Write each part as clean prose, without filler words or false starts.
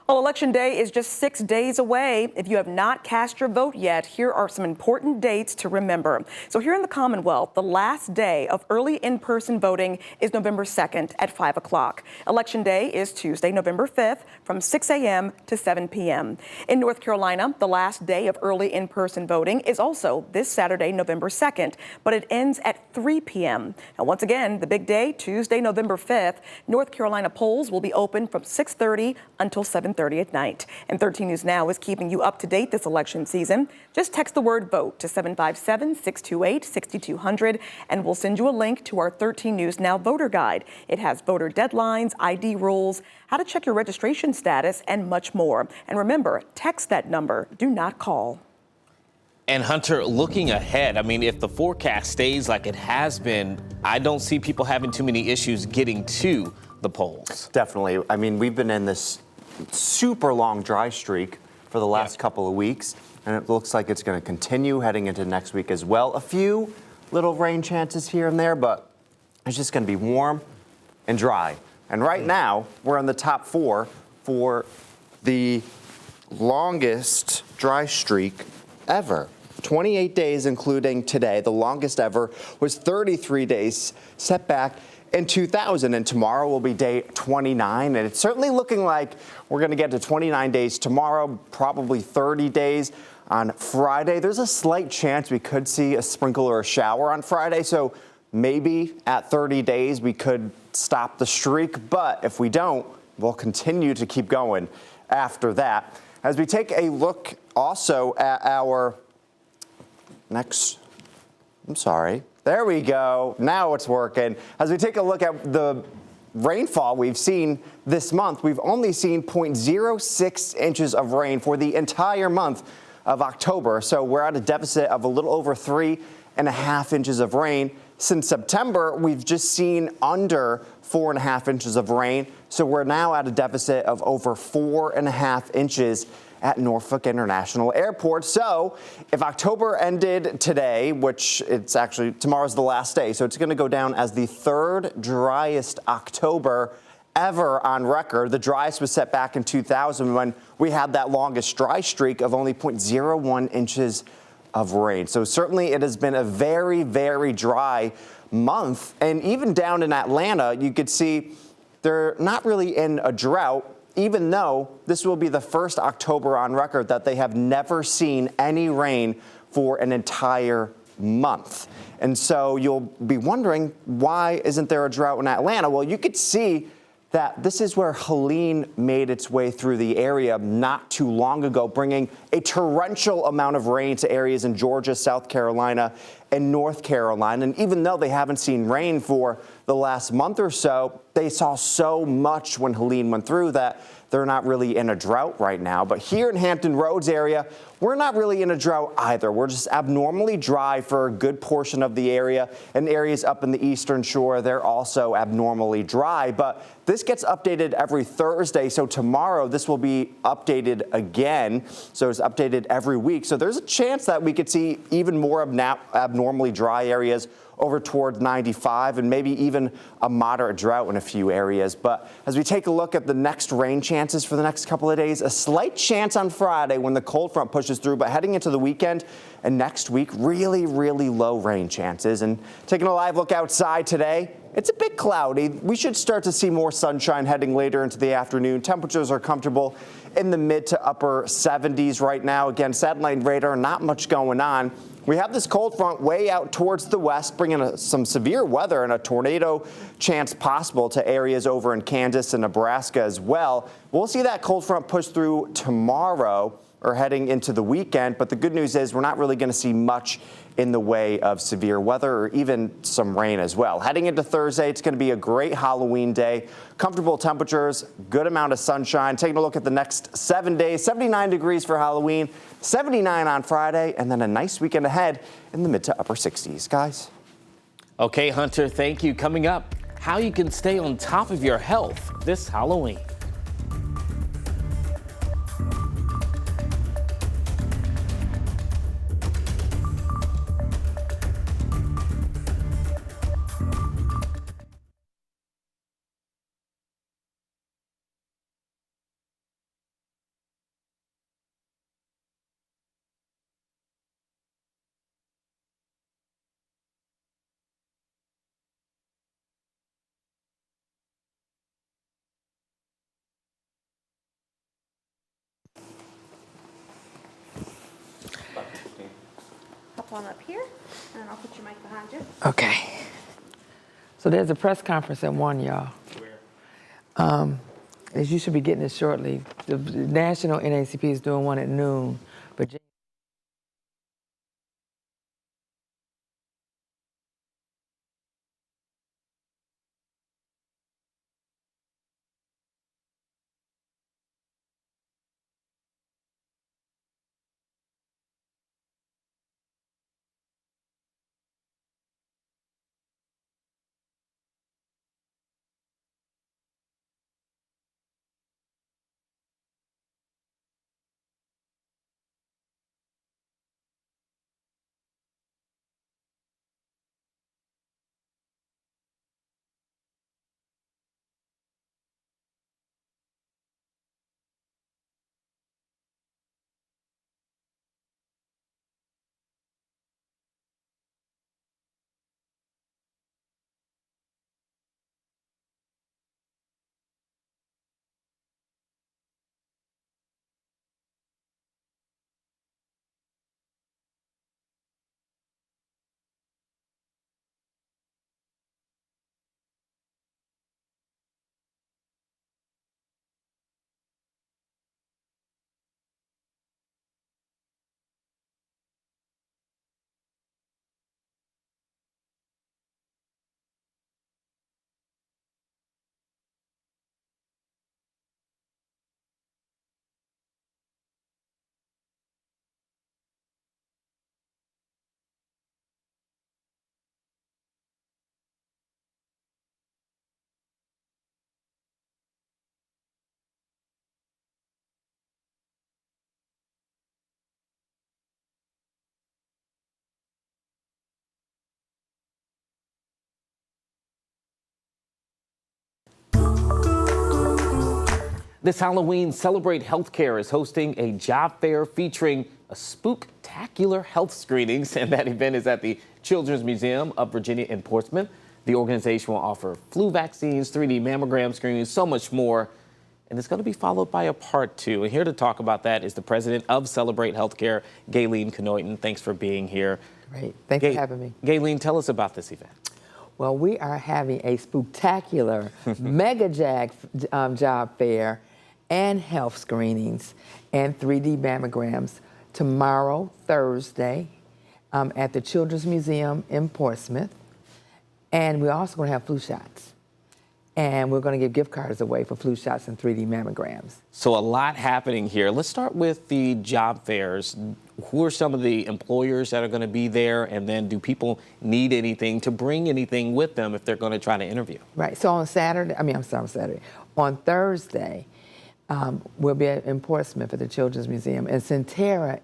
Well, Election Day is just 6 days away. If you have not cast your vote yet, here are some important dates to remember. So here in the Commonwealth, the last day of early in-person voting is November 2nd at 5 o'clock. Election Day is Tuesday, November 5th from 6 a.m. to 7 p.m. In North Carolina, the last day of early in-person voting is also this Saturday, November 2nd, but it ends at 3 p.m. Now, once again, the big day, Tuesday, November 5th, North Carolina polls will be open from 6:30 until 7:30 at night. And 13 News Now is keeping you up to date this election season. Just text the word VOTE to 757-628-6200 and we'll send you a link to our 13 News Now voter guide. It has voter deadlines, ID rules, how to check your registration status, and much more. And remember, text that number, do not call. And Hunter, looking ahead, I mean, if the forecast stays like it has been, I don't see people having too many issues getting to the polls. Definitely. I mean, we've been in this super long dry streak for the last couple of weeks, and it looks like it's going to continue heading into next week as well. A few little rain chances here and there, but it's just going to be warm and dry. And right now, we're in the top 4 for the longest dry streak ever. 28 days, including today. The longest ever was 33 days set back in 2000, and tomorrow will be day 29, and it's certainly looking like we're going to get to 29 days tomorrow, probably 30 days on Friday. There's a slight chance we could see a sprinkle or a shower on Friday, so maybe at 30 days we could stop the streak, but if we don't, we'll continue to keep going after that. As we take a look also at our there we go. Now it's working. As we take a look at the rainfall we've seen this month, we've only seen 0.06 inches of rain for the entire month of October. So we're at a deficit of a little over 3.5 inches of rain. Since September, we've just seen under 4.5 inches of rain. So we're now at a deficit of over 4.5 inches at Norfolk International Airport. So if October ended today, which it's actually tomorrow's the last day, so it's going to go down as the 3rd driest October ever on record. The driest was set back in 2000 when we had that longest dry streak of only 0.01 inches of rain. So certainly it has been a very, very dry month. And even down in Atlanta, you could see they're not really in a drought, even though this will be the first October on record that they have never seen any rain for an entire month. And so you'll be wondering, why isn't there a drought in Atlanta? Well, you could see that this is where Helene made its way through the area not too long ago, bringing a torrential amount of rain to areas in Georgia, South Carolina, and North Carolina. And even though they haven't seen rain for the last month or so, they saw so much when Helene went through that they're not really in a drought right now. But here in Hampton Roads area, we're not really in a drought either. We're just abnormally dry for a good portion of the area, and areas up in the Eastern Shore, they're also abnormally dry. But this gets updated every Thursday, so tomorrow this will be updated again. So it's updated every week. So there's a chance that we could see even more abnormally dry areas over towards 95 and maybe even a moderate drought in a few areas. But as we take a look at the next rain chances for the next couple of days, a slight chance on Friday when the cold front pushes through, but heading into the weekend and next week, really, really low rain chances. And taking a live look outside today, it's a bit cloudy. We should start to see more sunshine heading later into the afternoon. Temperatures are comfortable in the mid to upper 70s right now. Again, satellite radar, not much going on. We have this cold front way out towards the west, bringing some severe weather and a tornado chance possible to areas over in Kansas and Nebraska as well. We'll see that cold front push through tomorrow or heading into the weekend. But the good news is we're not really going to see much in the way of severe weather or even some rain as well. Heading into Thursday, it's going to be a great Halloween day. Comfortable temperatures, good amount of sunshine. Taking a look at the next 7 days, 79 degrees for Halloween, 79 on Friday, and then a nice weekend ahead in the mid to upper 60s, guys. Okay, Hunter, thank you. Coming up, how you can stay on top of your health this Halloween. hop on up here, and I'll put your mic behind you. Okay. So there's a press conference at 1, y'all. As you should be getting it shortly. The national NAACP is doing one at noon. Virginia. This Halloween, Celebrate Healthcare is hosting a job fair featuring a spooktacular health screenings, and that event is at the Children's Museum of Virginia in Portsmouth. The organization will offer flu vaccines, 3D mammogram screenings, so much more. And it's going to be followed by a part 2. And here to talk about that is the president of Celebrate Healthcare, Gayleen Knoyton. Thanks for being here. Great. Thanks for having me. Gayleen, tell us about this event. Well, we are having a spooktacular mega job fair and health screenings and 3D mammograms tomorrow, Thursday, at the Children's Museum in Portsmouth. And we're also going to have flu shots. And we're going to give gift cards away for flu shots and 3D mammograms. So a lot happening here. Let's start with the job fairs. Who are some of the employers that are going to be there? And then do people need anything to bring anything with them if they're going to try to interview? Right. So on Saturday, on Thursday, we'll be in Portsmouth at the Children's Museum. And Sentara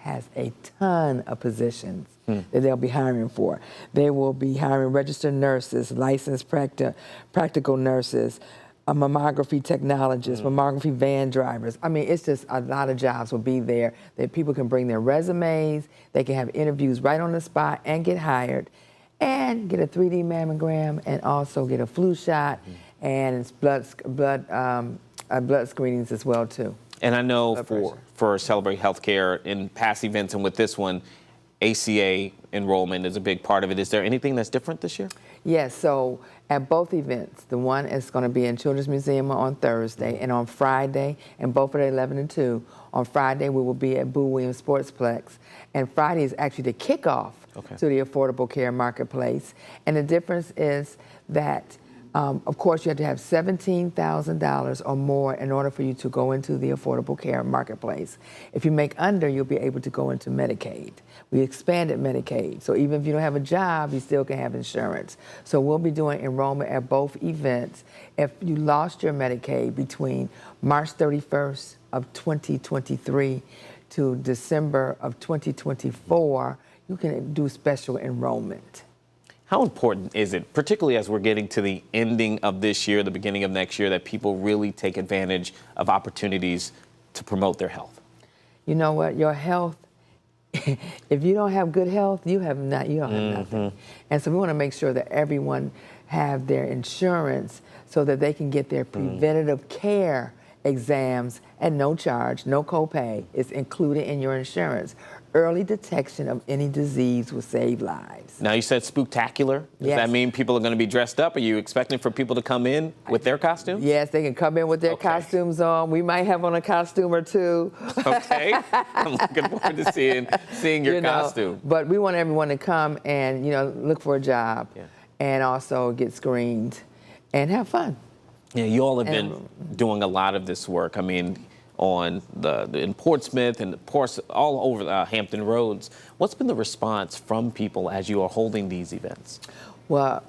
has a ton of positions that they'll be hiring for. They will be hiring registered nurses, licensed practical nurses, mammography technologists, mammography van drivers. I mean, it's just a lot of jobs will be there that people can bring their resumes, they can have interviews right on the spot and get hired, and get a 3D mammogram and also get a flu shot and blood screenings as well too. And I know for Celebrate Healthcare in past events and with this one, ACA enrollment is a big part of it. Is there anything that's different this year? Yes, so at both events, the one is going to be in Children's Museum on Thursday, and on Friday, and both are 11 and 2. On Friday, we will be at Boo Williams Sportsplex, and Friday is actually the kickoff to the Affordable Care Marketplace. And the difference is that of course, you have to have $17,000 or more in order for you to go into the Affordable Care Marketplace. If you make under, you'll be able to go into Medicaid. We expanded Medicaid, so even if you don't have a job, you still can have insurance. So we'll be doing enrollment at both events. If you lost your Medicaid between March 31st of 2023 to December of 2024, you can do special enrollment. How important is it, particularly as we're getting to the ending of this year, the beginning of next year, that people really take advantage of opportunities to promote their health? You know what? Your health, if you don't have good health, you don't have nothing. And so we want to make sure that everyone have their insurance so that they can get their preventative care exams at no charge, no copay. It's included in your insurance. early detection of any disease will save lives. Now, you said spooktacular. Does Yes. that mean people are going to be dressed up? Are you expecting for people to come in with their costumes? Yes, they can come in with their Okay. costumes on. We might have on a costume or two. Okay. I'm looking forward to seeing your You know, costume. But we want everyone to come and, look for a job Yeah. and also get screened and have fun. Yeah, you all have And- been doing a lot of this work. I mean, in Portsmouth and all over Hampton Roads. What's been the response from people as you are holding these events? Well,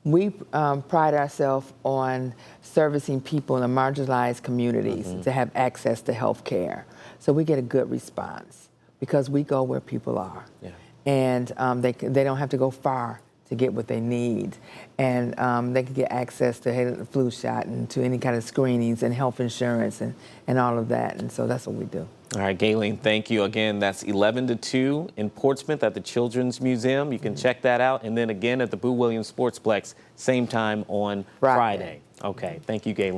we pride ourselves on servicing people in the marginalized communities to have access to health care. So we get a good response because we go where people are. Yeah. And they don't have to go far to get what they need. And they can get access to the flu shot and to any kind of screenings and health insurance and all of that. And so that's what we do. All right, Gayleen, thank you again. That's 11 to 2 in Portsmouth at the Children's Museum. You can check that out. And then again at the Boo Williams Sportsplex, same time on Friday. Friday. Okay, thank you, Gayleen.